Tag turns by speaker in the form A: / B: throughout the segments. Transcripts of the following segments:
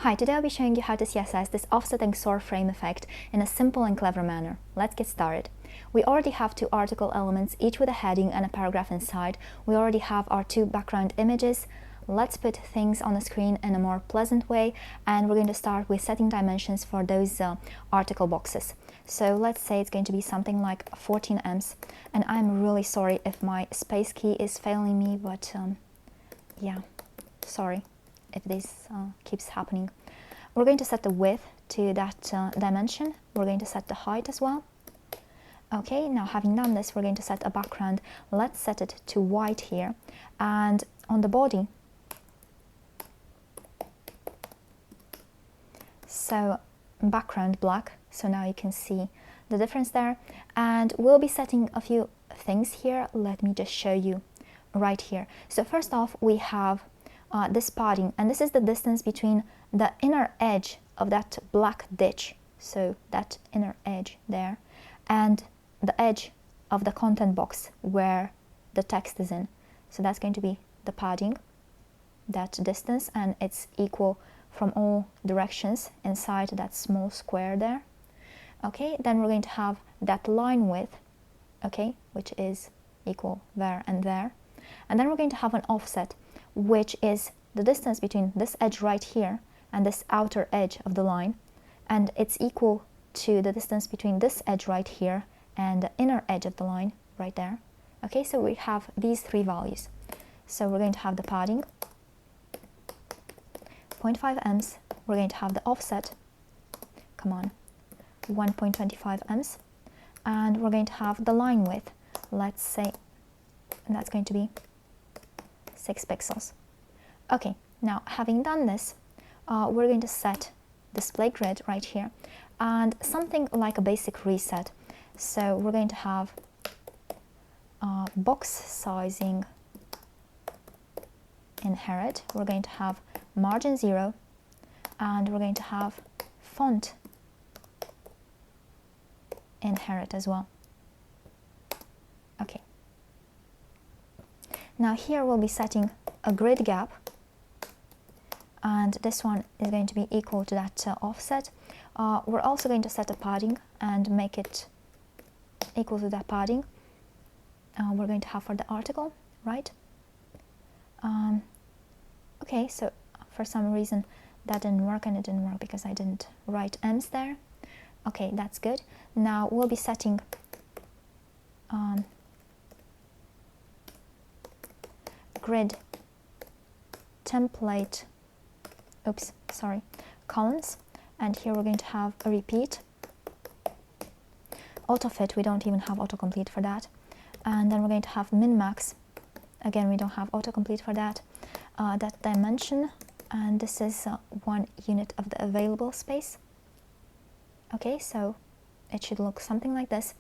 A: Hi, today I'll be showing you how to CSS this offset XOR frame effect in a simple and clever manner. Let's get started. We already have two article elements, each with a heading and a paragraph inside. We already have our two background images. Let's put things on the screen in a more pleasant way, and we're going to start with setting dimensions for those article boxes. So let's say it's going to be something like 14 ems, and I'm really sorry if my space key is failing me, but yeah, sorry if this keeps happening. We're going to set the width to that dimension. We're going to set the height as well. Okay, now having done this, we're going to set a background. Let's set it to white here, and on the body, so background black, so now you can see the difference there. And we'll be setting a few things here. Let me just show you right here. So first off, we have this padding, and this is the distance between the inner edge of that black ditch, so that inner edge there, and the edge of the content box where the text is in. So that's going to be the padding, that distance, and it's equal from all directions inside that small square there. Okay, then we're going to have that line width, okay, which is equal there and there. And then we're going to have an offset, which is the distance between this edge right here and this outer edge of the line, and it's equal to the distance between this edge right here and the inner edge of the line right there. Okay, so we have these three values. So we're going to have the padding, 0.5 ems, we're going to have the offset, come on, 1.25 ems, and we're going to have the line width, let's say, and that's going to be 6 pixels. Okay, now having done this, we're going to set display grid right here and something like a basic reset. So we're going to have box sizing inherit, we're going to have margin 0, and we're going to have font inherit as well. Okay, now here we'll be setting a grid gap, and this one is going to be equal to that offset. We're also going to set a padding and make it equal to that padding we're going to have for the article, right? Okay, so for some reason that didn't work, and it didn't work because I didn't write ems there. Okay, that's good. Now we'll be setting grid template, columns, and here we're going to have a repeat. Autofit, we don't even have autocomplete for that. And then we're going to have min-max, again we don't have autocomplete for that. That dimension, and this is 1 unit of the available space. Okay, so it should look something like this.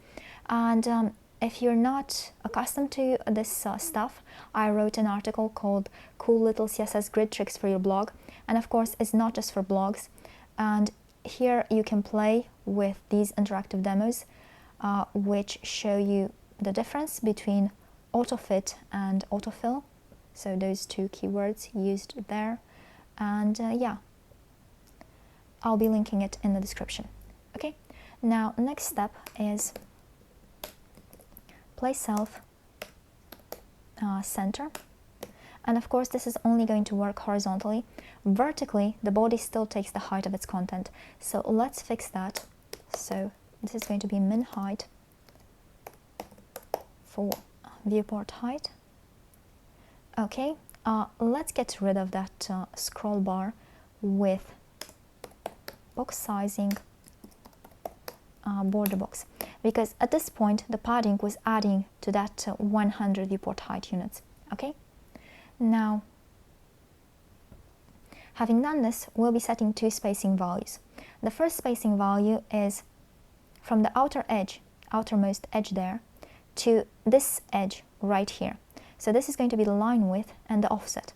A: And if you're not accustomed to this stuff, I wrote an article called Cool Little CSS Grid Tricks for Your Blog. And of course, it's not just for blogs. And here you can play with these interactive demos, which show you the difference between autofit and autofill. So those two keywords used there. And yeah, I'll be linking it in the description. Okay, now next step is place self center, and of course this is only going to work horizontally. Vertically the body still takes the height of its content, so let's fix that. So this is going to be min height for viewport height. Okay, let's get rid of that scroll bar with box sizing border box, because at this point the padding was adding to that 100 viewport height units. Okay, now having done this, we'll be setting two spacing values. The first spacing value is from the outermost edge there to this edge right here. So this is going to be the line width and the offset.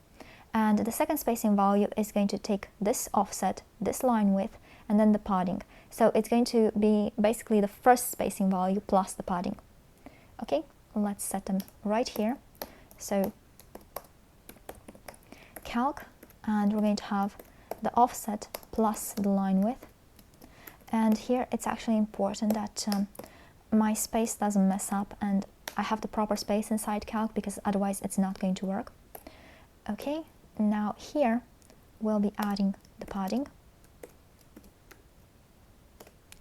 A: And the second spacing value is going to take this offset, this line width, and then the padding. So it's going to be basically the first spacing value plus the padding. Okay, let's set them right here. So calc, and we're going to have the offset plus the line width. And here it's actually important that my space doesn't mess up and I have the proper space inside calc, because otherwise it's not going to work. Okay, now here we'll be adding the padding.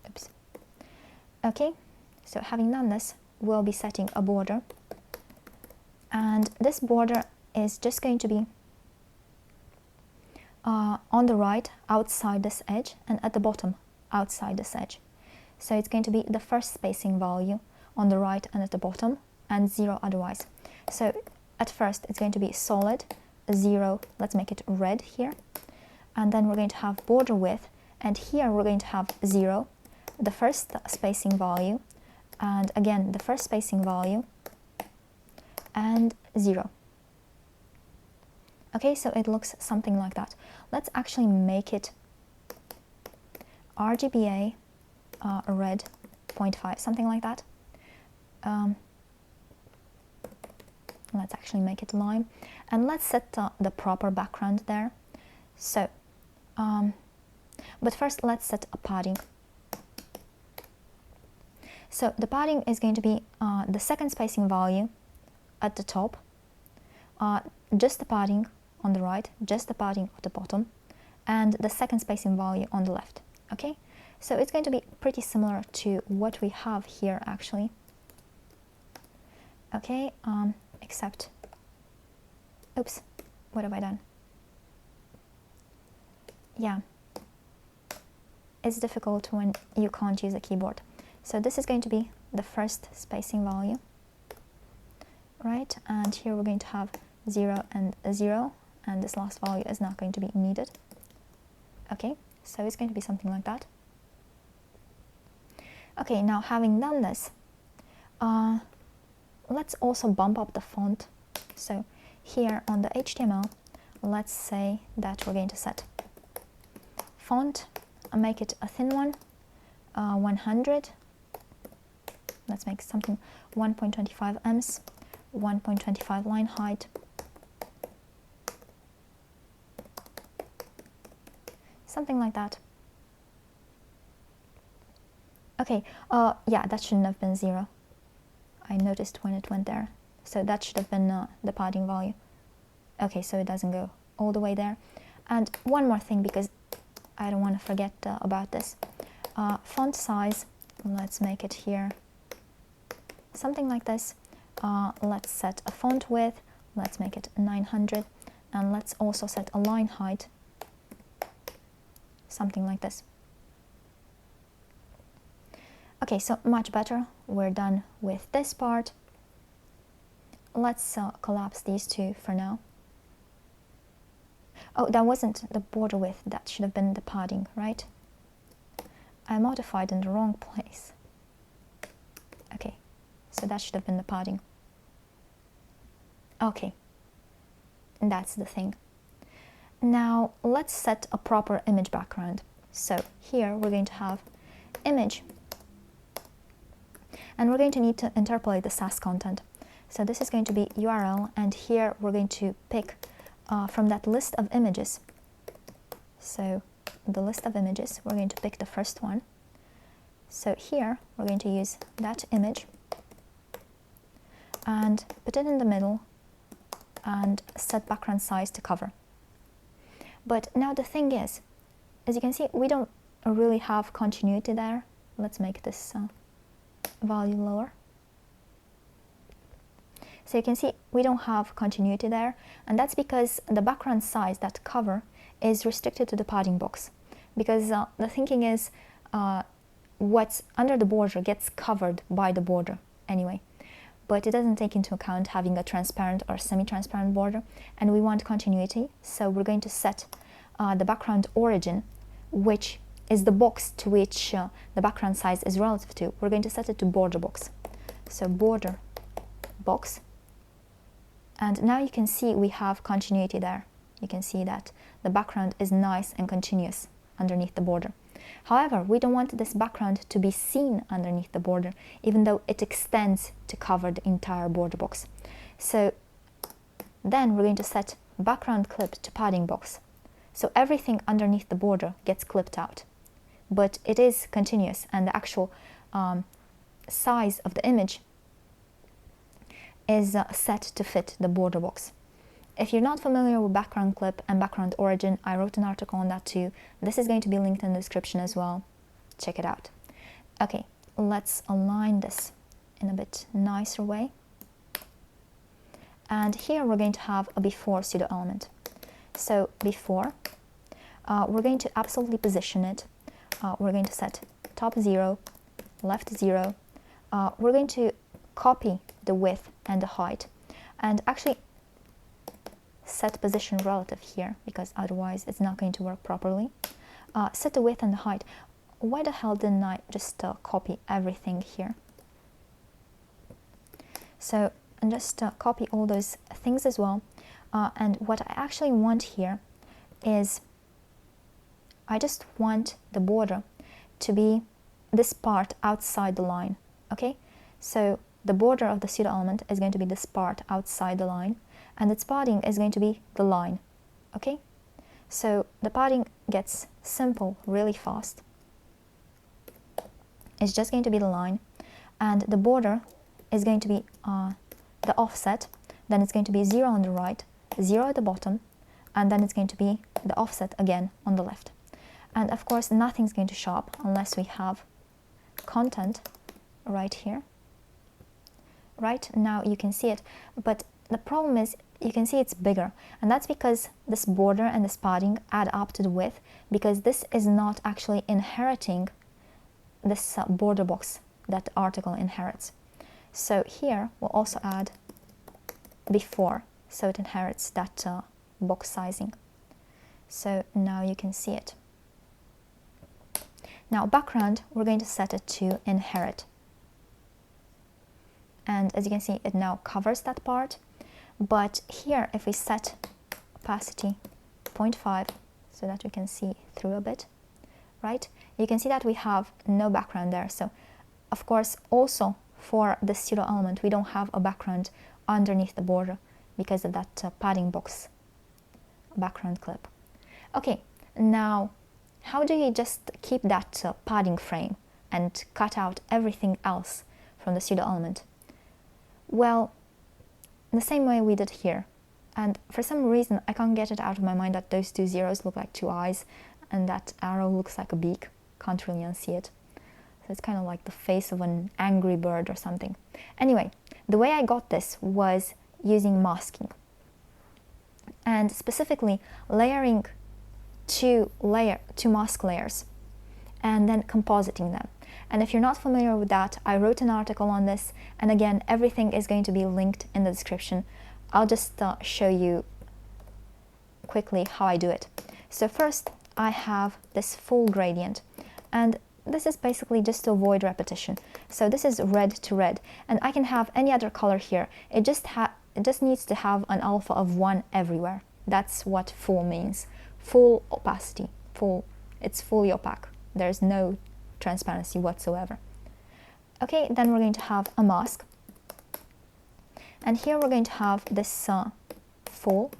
A: Oops. Okay, so having done this, we'll be setting a border, and this border is just going to be on the right outside this edge, and at the bottom outside this edge. So it's going to be the first spacing value on the right and at the bottom, and 0 otherwise. So at first it's going to be solid 0, let's make it red here, and then we're going to have border width, and here we're going to have 0, the first spacing value, and again the first spacing value, and 0. Okay, so it looks something like that. Let's actually make it RGBA red 0.5, something like that. Let's actually make it lime, and let's set the proper background there. So, but first let's set a padding. So the padding is going to be the second spacing value at the top, just the padding on the right, just the padding at the bottom, and the second spacing value on the left. Okay, so it's going to be pretty similar to what we have here actually. Okay, except, oops, what have I done? Yeah, it's difficult when you can't use a keyboard. So this is going to be the first spacing value, right? And here we're going to have 0 and 0, and this last value is not going to be needed. Okay, so it's going to be something like that. Okay, now having done this, let's also bump up the font. So here on the HTML, let's say that we're going to set font, make it a thin one, 100. Let's make something 1.25 ems, 1.25 line height, something like that. Okay, yeah, that shouldn't have been 0. I noticed when it went there. So that should have been the padding value. Okay, so it doesn't go all the way there. And one more thing, because I don't want to forget about this. Font size, let's make it here something like this. Let's set a font width, let's make it 900, and let's also set a line height, something like this. Okay, so much better. We're done with this part. Let's collapse these two for now. Oh, that wasn't the border width, that should have been the padding, right? I modified in the wrong place. Okay, so that should have been the padding. Okay, and that's the thing. Now let's set a proper image background. So here we're going to have image, and we're going to need to interpolate the SAS content. So this is going to be URL, and here we're going to pick from that list of images. So the list of images, we're going to pick the first one. So here we're going to use that image and put it in the middle and set background size to cover. But now the thing is, as you can see, we don't really have continuity there. Let's make this value lower. So you can see we don't have continuity there, and that's because the background size, that cover, is restricted to the padding box. Because the thinking is what's under the border gets covered by the border anyway. But it doesn't take into account having a transparent or semi-transparent border, and we want continuity, so we're going to set the background origin, which is the box to which the background size is relative to. We're going to set it to border box. So border box. And now you can see we have continuity there. You can see that the background is nice and continuous underneath the border. However, we don't want this background to be seen underneath the border, even though it extends to cover the entire border box. So then we're going to set background clip to padding box. So everything underneath the border gets clipped out. But it is continuous, and the actual size of the image is set to fit the border box. If you're not familiar with background clip and background origin, I wrote an article on that too. This is going to be linked in the description as well. Check it out. Okay, let's align this in a bit nicer way. And here we're going to have a before pseudo element. So before, we're going to absolutely position it. We're going to set top 0, left 0. We're going to copy the width and the height, and actually set position relative here, because otherwise it's not going to work properly. Set the width and the height. Why the hell didn't I just copy everything here? So, and just copy all those things as well. And what I actually want here is, I just want the border to be this part outside the line, okay? So the border of the pseudo element is going to be this part outside the line, and its padding is going to be the line, okay? So the padding gets simple really fast. It's just going to be the line, and the border is going to be the offset, then it's going to be 0 on the right, 0 at the bottom, and then it's going to be the offset again on the left. And of course nothing's going to show up unless we have content right here. Right now you can see it, but the problem is you can see it's bigger, and that's because this border and this padding add up to the width, because this is not actually inheriting this border box that the article inherits. So here we'll also add before, so it inherits that box sizing. So now you can see it. Now background, we're going to set it to inherit. And as you can see, it now covers that part. But here, if we set opacity 0.5, so that we can see through a bit, right? You can see that we have no background there. So of course, also for the pseudo element, we don't have a background underneath the border because of that padding box background clip. Okay, now how do you just keep that padding frame and cut out everything else from the pseudo element? Well, the same way we did here. And for some reason, I can't get it out of my mind that those two zeros look like two eyes and that arrow looks like a beak. Can't really unsee it. So it's kind of like the face of an angry bird or something. Anyway, the way I got this was using masking. And specifically layering two mask layers and then compositing them. And if you're not familiar with that, I wrote an article on this, and again, everything is going to be linked in the description. I'll just show you quickly how I do it. So first, I have this full gradient, and this is basically just to avoid repetition. So this is red to red, and I can have any other color here. It just needs to have an alpha of 1 everywhere. That's what full means. Full opacity, it's fully opaque. There's no transparency whatsoever. Okay, then we're going to have a mask, and here we're going to have this full,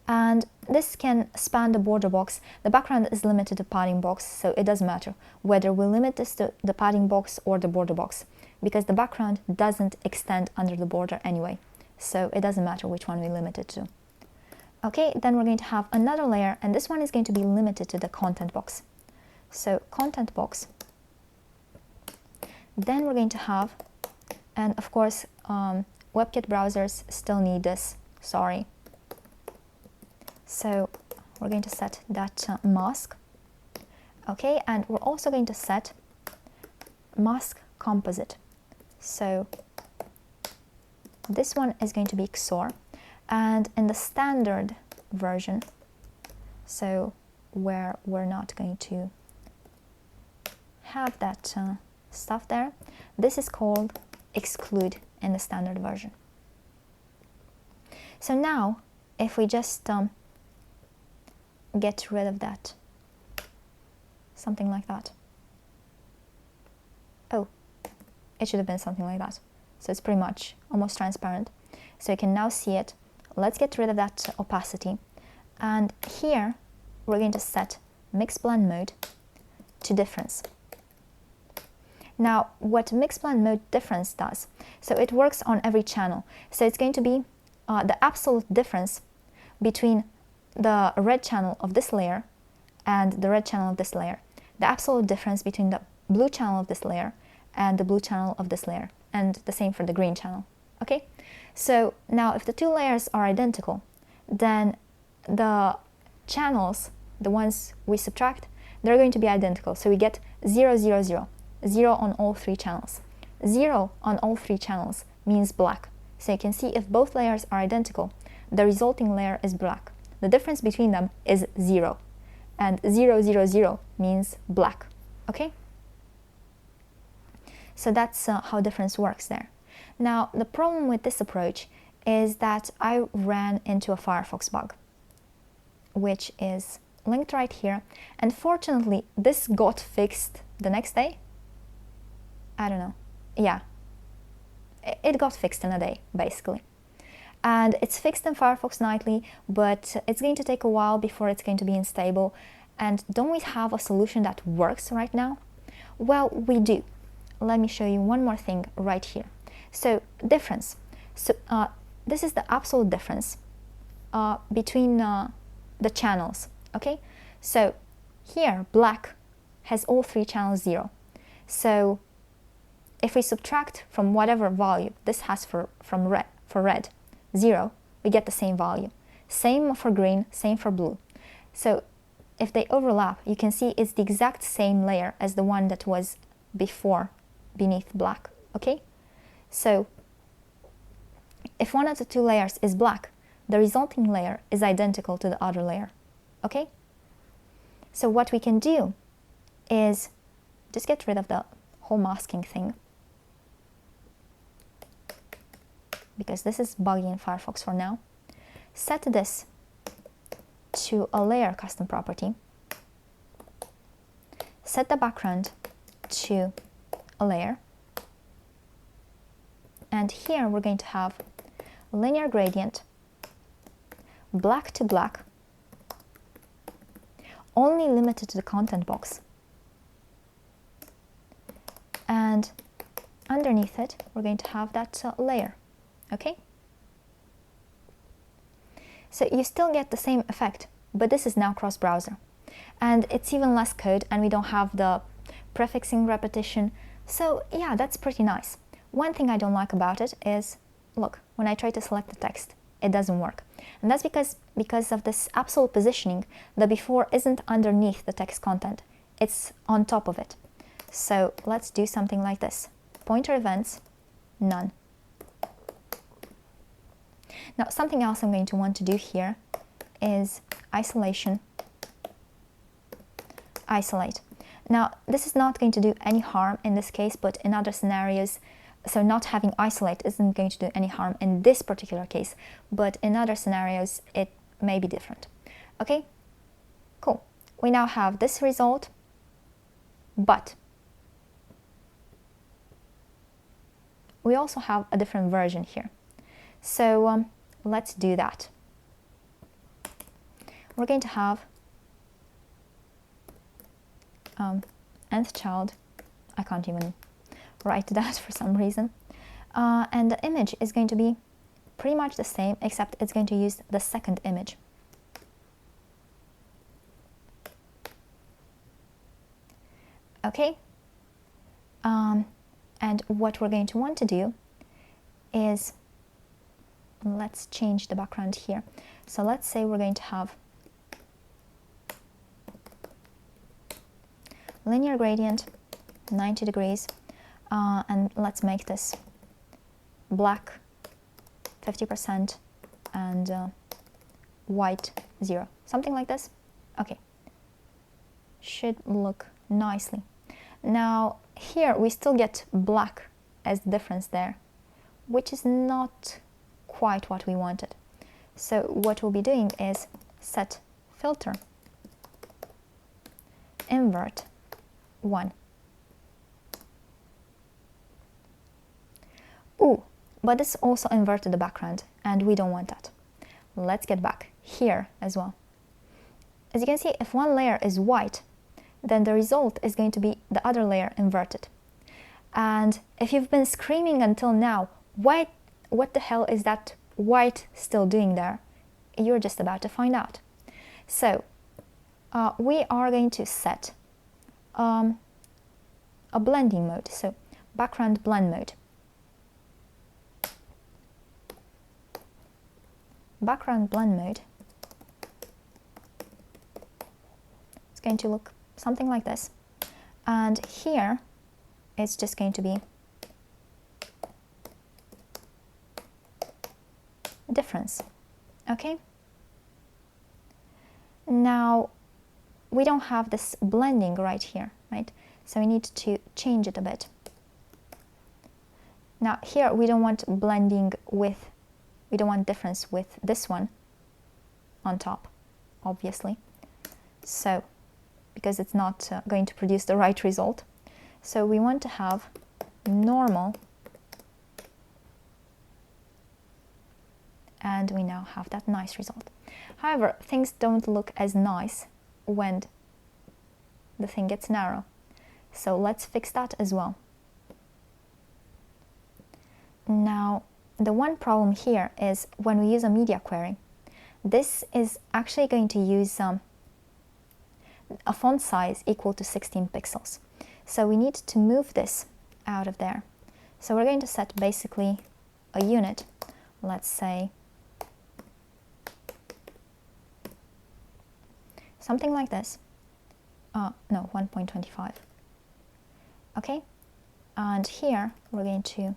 A: and this can span the border box. The background is limited to padding box, so it doesn't matter whether we limit this to the padding box or the border box, because the background doesn't extend under the border anyway, so it doesn't matter which one we limit it to. Okay, then we're going to have another layer, and this one is going to be limited to the content box. So content box. Then we're going to have, and of course, WebKit browsers still need this, sorry. So we're going to set that mask. Okay, and we're also going to set mask composite. So this one is going to be XOR. And in the standard version, so where we're not going to have that stuff there, this is called exclude in the standard version. So now, if we just get rid of that, something like that. Oh, it should have been something like that. So it's pretty much almost transparent. So you can now see it. Let's get rid of that opacity. And here, we're going to set mix blend mode to difference. Now, what mix blend mode difference does, so it works on every channel. So it's going to be the absolute difference between the red channel of this layer and the red channel of this layer. The absolute difference between the blue channel of this layer and the blue channel of this layer. And the same for the green channel. Okay? So now if the two layers are identical, then the channels, the ones we subtract, they're going to be identical. So we get 0, 0, 0. 0 on all three channels. 0 on all three channels means black. So you can see if both layers are identical, the resulting layer is black. The difference between them is 0. And 0, 0, 0 means black. Okay? So that's how difference works there. Now, the problem with this approach is that I ran into a Firefox bug, which is linked right here. And fortunately, this got fixed the next day. I don't know. Yeah, it got fixed in a day, basically. And it's fixed in Firefox nightly, but it's going to take a while before it's going to be unstable. And don't we have a solution that works right now? Well, we do. Let me show you one more thing right here. So, difference. So, this is the absolute difference between the channels, okay? So, here, black has all three channels 0. So, if we subtract from whatever value this has for red, 0, we get the same value. Same for green, same for blue. So if they overlap, you can see it's the exact same layer as the one that was before beneath black, okay? So if one of the two layers is black, the resulting layer is identical to the other layer, okay? So what we can do is just get rid of the whole masking thing, because this is buggy in Firefox for now. Set this to a layer custom property. Set the background to a layer. And here we're going to have linear gradient, black to black, only limited to the content box. And underneath it, we're going to have that layer. Okay? So you still get the same effect, but this is now cross-browser. And it's even less code, and we don't have the prefixing repetition. So yeah, that's pretty nice. One thing I don't like about it is, look, when I try to select the text, it doesn't work. And that's because of this absolute positioning, the before isn't underneath the text content. It's on top of it. So let's do something like this. Pointer events, none. Now, something else I'm going to want to do here is isolation, isolate. Now, this is not going to do any harm in this case, but in other scenarios, so not having isolate isn't going to do any harm in this particular case, but in other scenarios, it may be different. Okay, cool. We now have this result, but we also have a different version here. So let's do that. We're going to have nth child. I can't even write that for some reason. And the image is going to be pretty much the same, except it's going to use the second image. Okay. And what we're going to want to do is, let's change the background here. So let's say we're going to have linear gradient, 90 degrees, and let's make this black 50% and white 0, something like this. Okay, should look nicely. Now here we still get black as the difference there, which is not quite what we wanted. So what we'll be doing is set filter, invert 1. Ooh, but this also inverted the background, and we don't want that. Let's get back here as well. as you can see, if one layer is white, then the result is going to be the other layer inverted. And if you've been screaming until now, what the hell is that white still doing there? You're just about to find out. So we are going to set a blending mode, so background blend mode. Background blend mode is going to look something like this, and here it's just going to be difference. Okay, now we don't have this blending right here, right? So we need to change it a bit. Now here we don't want blending with, we don't want difference with this one on top, obviously, so because it's not going to produce the right result. So we want to have normal, and we now have that nice result. However, things don't look as nice when the thing gets narrow, so let's fix that as well. Now the one problem here is when we use a media query, this is actually going to use a font size equal to 16 pixels. So we need to move this out of there. So we're going to set basically a unit, let's say something like this. No, 1.25. Okay, and here we're going to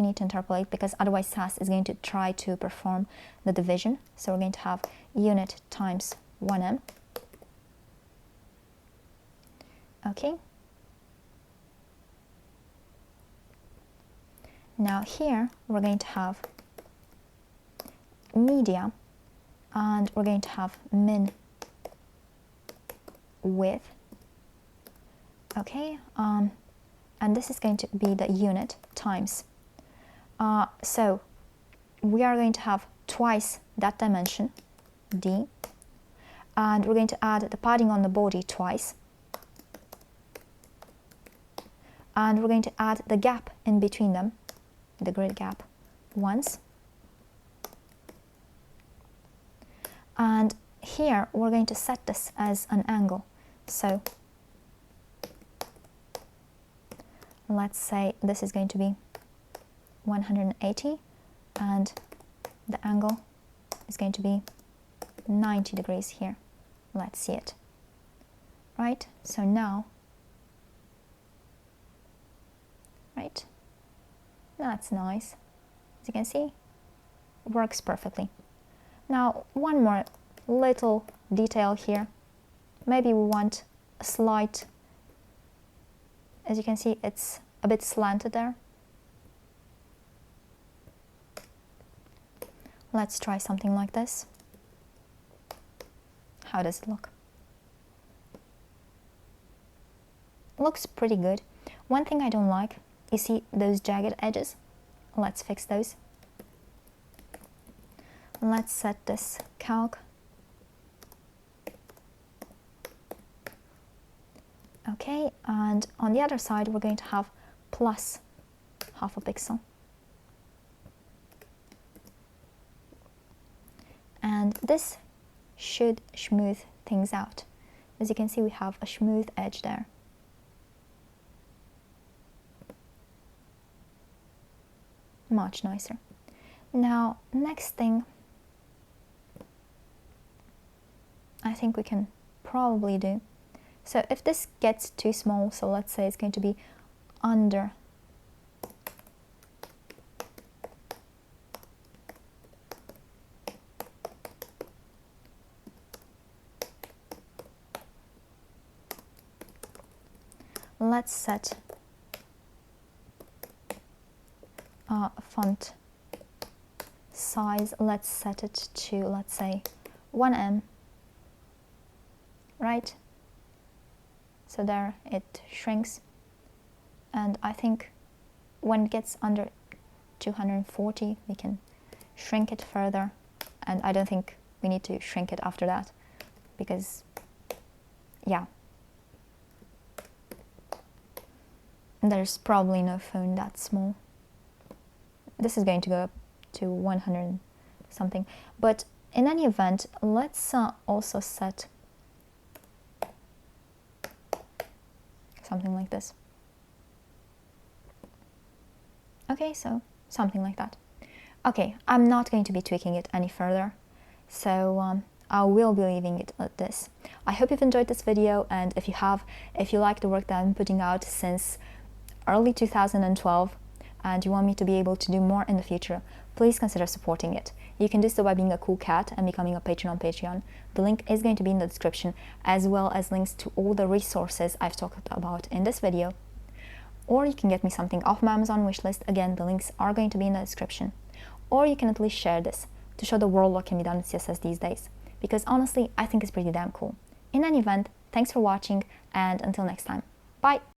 A: need to interpolate, because otherwise SAS is going to try to perform the division. So we're going to have unit times 1m. Okay. Now here we're going to have media, and we're going to have min width. Okay, and this is going to be the unit times. So we are going to have twice that dimension, d, and we're going to add the padding on the body twice, and we're going to add the gap in between them, the grid gap, once. And here we're going to set this as an angle. So let's say this is going to be 180, and the angle is going to be 90 degrees here. Let's see it. Right, so now, right, that's nice. As you can see, works perfectly. Now one more little detail here. Maybe we want a slight, as you can see, it's a bit slanted there. Let's try something like this. How does it look? Looks pretty good. One thing I don't like, you see those jagged edges? Let's fix those. Let's set this calc. Okay, and on the other side we're going to have plus half a pixel. And this should smooth things out. As you can see, we have a smooth edge there. Much nicer. Now, next thing I think we can probably do. So if this gets too small, so let's say it's going to be under let's set font size, let's set it to, let's say, 1m, right? So there it shrinks, and I think when it gets under 240 we can shrink it further, and I don't think we need to shrink it after that. because yeah, there's probably no phone that small. This is going to go up to 100 something, but in any event, let's also set something like this. Okay, so something like that. Okay, I'm not going to be tweaking it any further, so I will be leaving it at this. I hope you've enjoyed this video, and if you have, if you like the work that I'm putting out since early 2012 and you want me to be able to do more in the future, please consider supporting it. You can do so by being a cool cat and becoming a patron on Patreon. The link is going to be in the description, as well as links to all the resources I've talked about in this video. Or you can get me something off my Amazon wishlist. Again, the links are going to be in the description. Or you can at least share this to show the world what can be done with CSS these days, because honestly, I think it's pretty damn cool. In any event, thanks for watching, and until next time, bye!